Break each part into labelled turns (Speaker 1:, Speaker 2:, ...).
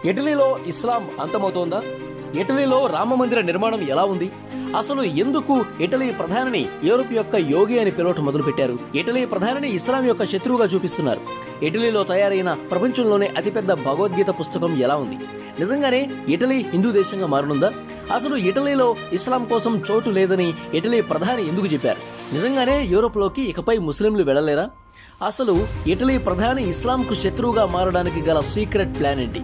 Speaker 1: ఇటలీలో ఇస్లాం అంతమవుతోందా? ఇటలీలో రామమందిర నిర్మాణం ఎలా ఉంది? అసలు ఎందుకు ఇటలీ ప్రధానిని యూరోప్ యొక్క యోగి అని పిలవటం మొదలుపెట్టారు? ఇటలీ ప్రధానిని ఇస్లాం యొక్క శత్రువుగా చూపిస్తున్నారు. ఇటలీలో తయారైన ప్రపంచంలోనే అతిపెద్ద భగవద్గీత పుస్తకం ఎలా ఉంది? నిజంగానే ఇటలీ హిందూ దేశంగా మారనుందా? అసలు ఇటలీలో ఇస్లాం కోసం చోటు లేదని ఇటలీ ప్రధాని ఎందుకు చెప్పారు? నిజంగానే యూరోప్లోకి ఇకపై ముస్లింలు వెళ్లలేరా? అసలు ఇటలీ ప్రధాని ఇస్లాంకు శత్రువుగా మారడానికి గల సీక్రెట్ ప్లాన్ ఏంటి?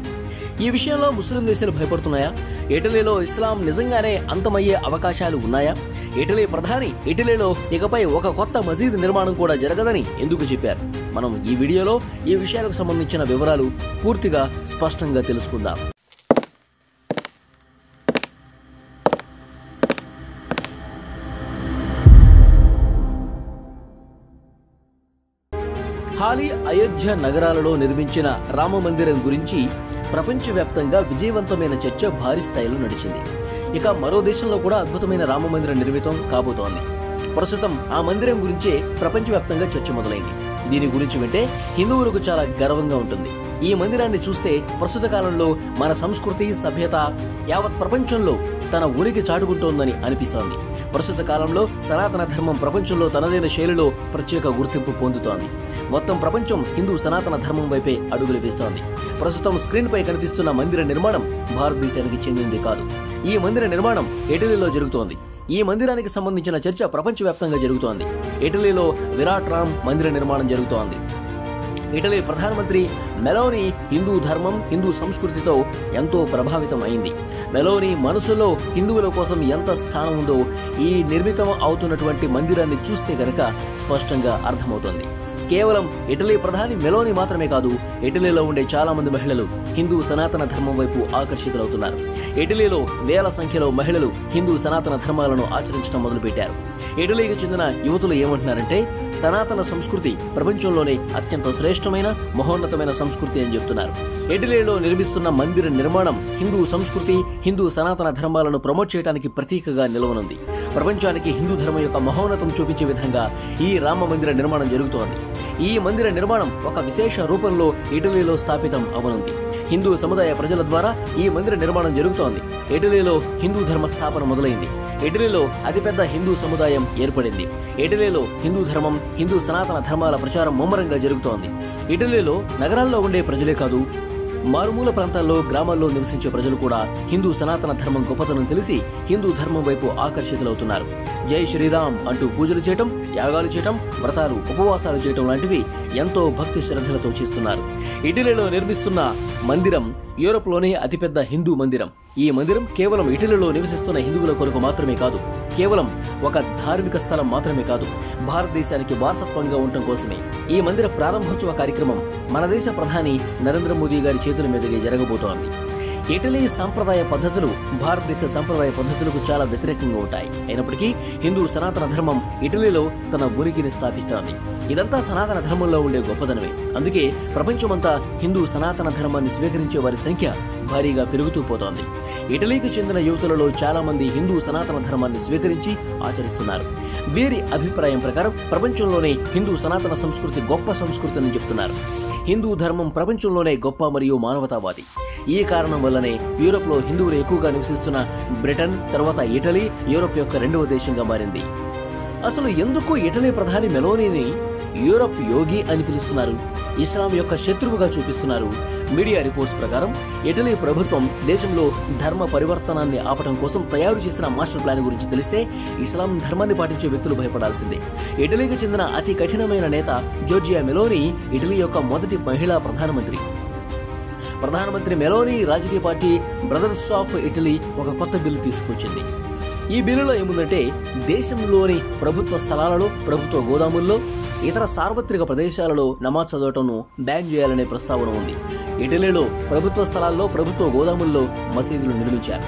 Speaker 1: ఈ విషయంలో ముస్లిం దేశాలు భయపడుతున్నాయా? ఇటలీలో ఇస్లాం నిజంగానే అంతమయ్యే అవకాశాలు ఉన్నాయా? ఇటలీ ప్రధాని ఇటలీలో ఇకపై ఒక కొత్త మసీదు నిర్మాణం కూడా జరగదని ఎందుకు చెప్పారు? మనం ఈ వీడియోలో ఈ విషయాలకు సంబంధించిన వివరాలు పూర్తిగా స్పష్టంగా తెలుసుకుందాం. హాలి, అయోధ్య నగరాలలో నిర్మించిన రామ మందిరం గురించి ప్రపంచవ్యాప్తంగా విజయవంతమైన చర్చ భారీ స్థాయిలో నడిచింది. ఇక మరో దేశంలో కూడా అద్భుతమైన రామ మందిరం నిర్మితం కాబోతోంది. ప్రస్తుతం ఆ మందిరం గురించే ప్రపంచవ్యాప్తంగా చర్చ మొదలైంది. దీని గురించి వింటే హిందువులకు చాలా గర్వంగా ఉంటుంది. ఈ మందిరాన్ని చూస్తే ప్రస్తుత కాలంలో మన సంస్కృతి, సభ్యత యావత్ ప్రపంచంలో తన ఉనికి చాటుకుంటోందని అనిపిస్తోంది. ప్రస్తుత కాలంలో సనాతన ధర్మం ప్రపంచంలో తనదైన శైలిలో ప్రత్యేక గుర్తింపు పొందుతోంది. మొత్తం ప్రపంచం హిందూ సనాతన ధర్మం వైపే అడుగులు వేస్తోంది. ప్రస్తుతం స్క్రీన్ పై కనిపిస్తున్న మందిర నిర్మాణం భారతదేశానికి చెందింది కాదు. ఈ మందిర నిర్మాణం ఇటలీలో జరుగుతోంది. ఈ మందిరానికి సంబంధించిన చర్చ ప్రపంచవ్యాప్తంగా జరుగుతోంది. ఇటలీలో విరాట్ రామ్ మందిర నిర్మాణం జరుగుతోంది. ఇటలీ ప్రధానమంత్రి మెలోనీ హిందూ ధర్మం, హిందూ సంస్కృతితో ఎంతో ప్రభావితం అయింది. మెలోనీ మనసులో హిందువుల కోసం ఎంత స్థానం ఉందో ఈ నిర్మితం అవుతున్నటువంటి మందిరాన్ని చూస్తే గనక స్పష్టంగా అర్థమవుతోంది. కేవలం ఇటలీ ప్రధాని మెలోనీ మాత్రమే కాదు, ఇటలీలో ఉండే చాలా మంది మహిళలు హిందూ సనాతన ధర్మం వైపు ఆకర్షితులవుతున్నారు. ఇటలీలో వేల సంఖ్యలో మహిళలు హిందూ సనాతన ధర్మాలను ఆచరించడం మొదలుపెట్టారు. ఇటలీకి చెందిన యువతులు ఏమంటున్నారంటే, సనాతన సంస్కృతి ప్రపంచంలోనే అత్యంత శ్రేష్టమైన, మహోన్నతమైన సంస్కృతి అని చెప్తున్నారు. ఇటలీలో నిర్మిస్తున్న మందిర నిర్మాణం హిందూ సంస్కృతి, హిందూ సనాతన ధర్మాలను ప్రమోట్ చేయడానికి ప్రతీకగా నిలవనుంది. ప్రపంచానికి హిందూ ధర్మం యొక్క మహోన్నతం చూపించే విధంగా ఈ రామ మందిర నిర్మాణం జరుగుతోంది. ఈ మందిర నిర్మాణం ఒక విశేష రూపంలో ఇటలీలో స్థాపితం అవనుంది. హిందూ సముదాయ ప్రజల ద్వారా ఈ మందిర నిర్మాణం జరుగుతోంది. ఇటలీలో హిందూ ధర్మ స్థాపన మొదలైంది. ఇటలీలో అతిపెద్ద హిందూ సముదాయం ఏర్పడింది. ఇటలీలో హిందూ ధర్మం, హిందూ సనాతన ధర్మాల ప్రచారం ముమ్మరంగా జరుగుతోంది. ఇటలీలో నగరాల్లో ఉండే ప్రజలే కాదు, మారుమూల ప్రాంతాల్లో, గ్రామాల్లో నివసించే ప్రజలు కూడా హిందూ సనాతన ధర్మం గొప్పతనం తెలిసి హిందూ ధర్మం వైపు ఆకర్షితులవుతున్నారు. జై శ్రీరామ్ అంటూ పూజలు చేయటం, యాగాలు చేయటం, వ్రతాలు, ఉపవాసాలు చేయటం లాంటివి ఎంతో భక్తి శ్రద్ధలతో చేస్తున్నారు. ఇటలీలో నిర్మిస్తున్న మందిరం యూరోప్లోనే అతిపెద్ద హిందూ మందిరం. ఈ మందిరం కేవలం ఇటలీలో నివసిస్తున్న హిందువుల కొరకు మాత్రమే కాదు, కేవలం ఒక ధార్మిక స్థలం మాత్రమే కాదు, భారతదేశానికి వారసత్వంగా ఉండటం కోసమే. ఈ మందిర ప్రారంభోత్సవ కార్యక్రమం మన దేశ ప్రధాని నరేంద్ర మోదీ గారి చేతుల మీదుగా జరగబోతోంది. ఇటలీ సంప్రదాయ పద్ధతులు భారతదేశ సంప్రదాయ పద్ధతులకు చాలా వ్యతిరేకంగా ఉంటాయి. అయినప్పటికీ హిందూ సనాతన ధర్మం ఇటలీలో తన ఉనికిని స్థాపిస్తోంది. ఇదంతా సనాతన ధర్మంలో ఉండే గొప్పదనమే. అందుకే ప్రపంచమంతా హిందూ సనాతన ధర్మాన్ని స్వీకరించే వారి సంఖ్య భారీగా పెరుగుతూ పోతోంది. ఇటలీకి చెందిన యువతులలో చాలా మంది హిందూ సనాతన ధర్మాన్ని స్వీకరించి ఆచరిస్తున్నారు. వీరి అభిప్రాయం ప్రకారం ప్రపంచంలోనే హిందూ సనాతన సంస్కృతి గొప్ప సంస్కృతి అని చెప్తున్నారు. హిందూ ధర్మం ప్రపంచంలోనే గొప్ప మరియు మానవతావాది. ఈ కారణం వల్లనే యూరోప్లో హిందువులు ఎక్కువగా నివసిస్తున్న బ్రిటన్ తర్వాత ఇటలీ యూరోప్ యొక్క రెండవ దేశంగా మారింది. అసలు ఎందుకు ఇటలీ ప్రధాని మెలోనీని యూరోప్ యోగి అని పిలుస్తున్నారు? ఇస్లాం యొక్క శత్రువుగా చూపిస్తున్నారు. మీడియా రిపోర్ట్స్ ప్రకారం ఇటలీ ప్రభుత్వం దేశంలో ధర్మ పరివర్తనాన్ని ఆపటం కోసం తయారు చేసిన మాస్టర్ ప్లాన్ గురించి తెలిస్తే ఇస్లాం ధర్మాన్ని పాటించే వ్యక్తులు భయపడాల్సిందే. ఇటలీకి చెందిన అతి కఠినమైన నేత జోర్జియా మెలోనీ ఇటలీ యొక్క మొదటి మహిళా ప్రధానమంత్రి మెలోనీ రాజకీయ పార్టీ బ్రదర్స్ ఆఫ్ ఇటలీ ఒక కొత్త బిల్లు తీసుకొచ్చింది. ఈ బిల్లులో ఏముందంటే, దేశంలోని ప్రభుత్వ స్థలాలలో, ప్రభుత్వ గోదాముల్లో, ఇతర సార్వత్రిక ప్రదేశాలలో నమాజ్ చదవటంను బ్యాన్ చేయాలనే ప్రస్తావన ఉంది. ఇటలీలో ప్రభుత్వ స్థలాల్లో, ప్రభుత్వ గోదాముల్లో మసీదులు నిర్మించారు.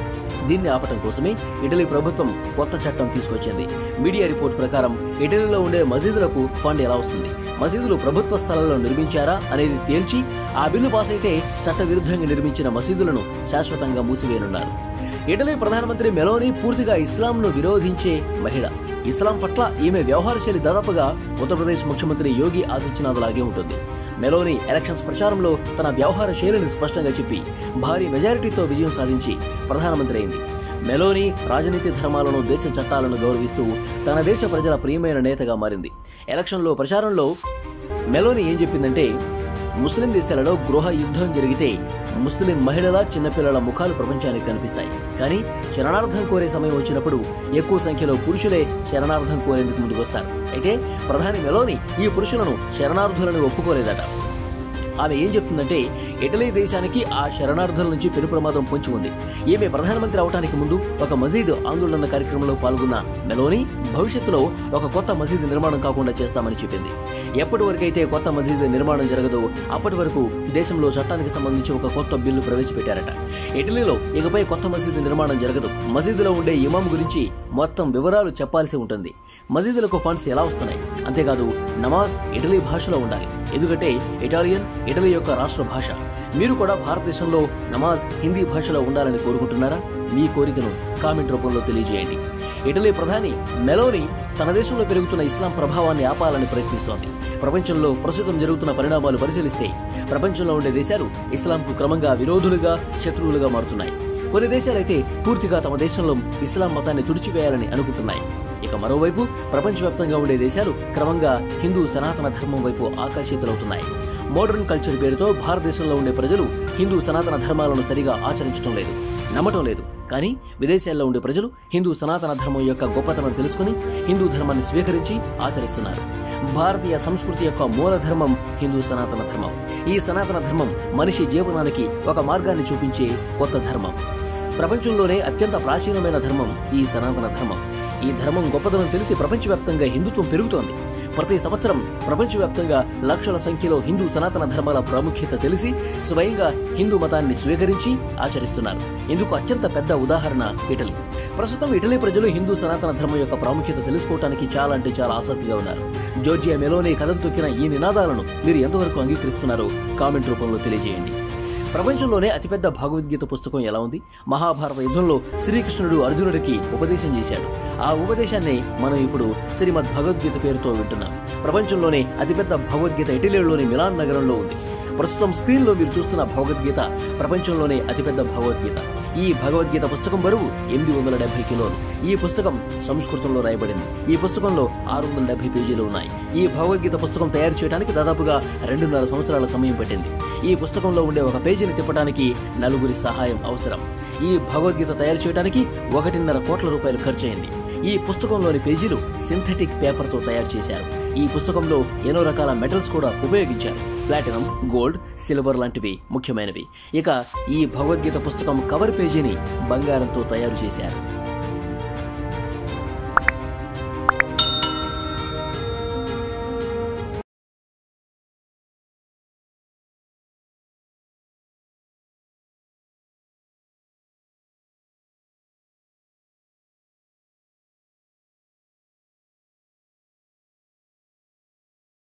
Speaker 1: దీన్ని ఆపటం కోసమే ఇటలీ ప్రభుత్వం కొత్త చట్టం తీసుకొచ్చింది. మీడియా రిపోర్ట్ ప్రకారం ఇటలీలో ఉండే మసీదులకు ఫండ్ ఎలా వస్తుంది, మసీదులు ప్రభుత్వ స్థలాల్లో నిర్మించారా అనేది తేల్చి ఆ బిల్లు పాస్ అయితే చట్టవిరుద్ధంగా నిర్మించిన మసీదులను శాశ్వతంగా మూసివేయనున్నారు. ఇటలీ ప్రధానమంత్రి మెలోనీ పూర్తిగా ఇస్లాంను విరోధించే మహిళ. ఇస్లాం పట్ల ఈమె వ్యవహార శైలి దాదాపుగా ఉత్తరప్రదేశ్ ముఖ్యమంత్రి యోగి ఆదిత్యనాథ్ లాగే ఉంటుంది. మెలోనీ ఎలక్షన్స్ ప్రచారంలో తన వ్యవహార శైలిని స్పష్టంగా చెప్పి భారీ మెజారిటీతో విజయం సాధించి ప్రధానమంత్రి అయింది. మెలోనీ రాజనీతి ధర్మాలను, దేశ చట్టాలను గౌరవిస్తూ తన దేశ ప్రజల ప్రియమైన నేతగా మారింది. ఎలక్షన్లో ప్రచారంలో మెలోనీ ఏం చెప్పిందంటే, ముస్లిం దేశాలలో గృహ యుద్ధం జరిగితే ముస్లిం మహిళల, చిన్నపిల్లల ముఖాలు ప్రపంచానికి కనిపిస్తాయి. కానీ శరణార్థం కోరే సమయం వచ్చినప్పుడు ఎక్కువ సంఖ్యలో పురుషులే శరణార్థం కోరేందుకు ముందుకొస్తారు. అయితే ప్రధాని మెలోనీ ఈ పురుషులను శరణార్థులను ఒప్పుకోలేదట. ఆమె ఏం చెప్తుందంటే, ఇటలీ దేశానికి ఆ శరణార్థుల నుంచి పెను ప్రమాదం పొంచి ఉంది. ఈమె ప్రధానమంత్రి అవడానికి ముందు ఒక మసీదు ఆందోళన కార్యక్రమంలో పాల్గొన్న మెలోనీ భవిష్యత్తులో ఒక కొత్త మసీదు నిర్మాణం కాకుండా చేస్తామని చెప్పింది. ఎప్పటి వరకైతే కొత్త మసీదు నిర్మాణం జరగదో అప్పటి వరకు దేశంలో చట్టానికి సంబంధించి ఒక కొత్త బిల్లు ప్రవేశపెట్టారట. ఇటలీలో ఇకపై కొత్త మసీదు నిర్మాణం జరగదు. మసీదులో ఉండే ఇమాం గురించి మొత్తం వివరాలు చెప్పాల్సి ఉంటుంది. మసీదులకు ఫండ్స్ ఎలా వస్తున్నాయి, అంతేకాదు నమాజ్ ఇటలీ భాషలో ఉండాలి. ఎందుకంటే ఇటాలియన్ ఇటలీ యొక్క రాష్ట్ర భాష. మీరు కూడా భారతదేశంలో నమాజ్ హిందీ భాషలో ఉండాలని కోరుకుంటున్నారా? మీ కోరికను కామెంట్ రూపంలో తెలియజేయండి. ఇటలీ ప్రధాని మెలోనీ తన దేశంలో పెరుగుతున్న ఇస్లాం ప్రభావాన్ని ఆపాలని ప్రయత్నిస్తోంది. ప్రపంచంలో ప్రస్తుతం జరుగుతున్న పరిణామాలు పరిశీలిస్తే ప్రపంచంలో ఉండే దేశాలు ఇస్లాంకు క్రమంగా విరోధులుగా, శత్రువులుగా మారుతున్నాయి. కొన్ని దేశాలైతే పూర్తిగా తమ దేశంలో ఇస్లాం మతాన్ని తుడిచివేయాలని అనుకుంటున్నాయి. ఇక మరోవైపు ప్రపంచవ్యాప్తంగా ఉండే దేశాలు క్రమంగా హిందూ సనాతన ధర్మం వైపు ఆకర్షితులవుతున్నాయి. మోడర్న్ కల్చర్ పేరుతో భారతదేశంలో ఉండే ప్రజలు హిందూ సనాతన ధర్మాలను సరిగా ఆచరించడం లేదు, నమ్మటం లేదు. కానీ విదేశాల్లో ఉండే ప్రజలు హిందూ సనాతన ధర్మం యొక్క గొప్పతనం తెలుసుకుని హిందూ ధర్మాన్ని స్వీకరించి ఆచరిస్తున్నారు. భారతీయ సంస్కృతి యొక్క మూల ధర్మం హిందూ సనాతన ధర్మం. ఈ సనాతన ధర్మం మనిషి జీవనానికి ఒక మార్గాన్ని చూపించే కొత్త ధర్మం. ప్రపంచంలోనే అత్యంత ప్రాచీనమైన ధర్మం ఈ సనాతన ధర్మం. ఈ ధర్మం గొప్పదనం తెలిసి ప్రపంచవ్యాప్తంగా హిందుత్వం పెరుగుతోంది. ప్రతి సంవత్సరం ప్రపంచవ్యాప్తంగా లక్షల సంఖ్యలో హిందూ సనాతన ధర్మాల ప్రాముఖ్యత తెలిసి స్వయంగా హిందూ మతాన్ని స్వీకరించి ఆచరిస్తున్నారు. ఇందుకు అత్యంత పెద్ద ఉదాహరణ ఇటలీ. ప్రస్తుతం ఇటలీ ప్రజలు హిందూ సనాతన ధర్మం యొక్క ప్రాముఖ్యత తెలుసుకోవడానికి చాలా అంటే చాలా ఆసక్తిగా ఉన్నారు. జోర్జియా మెలోనీ కథం తొక్కిన ఈ నినాదాలను మీరు ఎంతవరకు అంగీకరిస్తున్నారో కామెంట్ రూపంలో తెలియజేయండి. ప్రపంచంలోనే అతిపెద్ద భగవద్గీత పుస్తకం ఎలా ఉంది? మహాభారత యుద్ధంలో శ్రీకృష్ణుడు అర్జునుడికి ఉపదేశం చేశాడు. ఆ ఉపదేశాన్ని మనం ఇప్పుడు శ్రీమద్ భగవద్గీత పేరుతో వింటున్నాం. ప్రపంచంలోనే అతిపెద్ద భగవద్గీత ఇటలీలోని మిలాన్ నగరంలో ఉంది. ప్రస్తుతం స్క్రీన్లో మీరు చూస్తున్న భగవద్గీత ప్రపంచంలోనే అతిపెద్ద భగవద్గీత. ఈ భగవద్గీత పుస్తకం బరువు 870 కిలోలు. ఈ పుస్తకం సంస్కృతంలో రాయబడింది. ఈ పుస్తకంలో 670 పేజీలు ఉన్నాయి. ఈ భగవద్గీత పుస్తకం తయారు చేయడానికి దాదాపుగా 2.5 సంవత్సరాల సమయం పట్టింది. ఈ పుస్తకంలో ఉండే ఒక పేజీని తిప్పడానికి 4 సహాయం అవసరం. ఈ భగవద్గీత తయారు చేయడానికి 1.5 కోట్ల రూపాయలు ఖర్చయింది. ఈ పుస్తకంలోని పేజీలు సింథటిక్ పేపర్తో తయారు చేశారు. ఈ పుస్తకంలో ఎన్నో రకాల మెటల్స్ కూడా ఉపయోగించారు. ప్లాటినం, గోల్డ్, సిల్వర్ లాంటివి ముఖ్యమైనవి. ఇక ఈ భగవద్గీత పుస్తకం కవర్ పేజీని బంగారంతో తయారు చేశారు.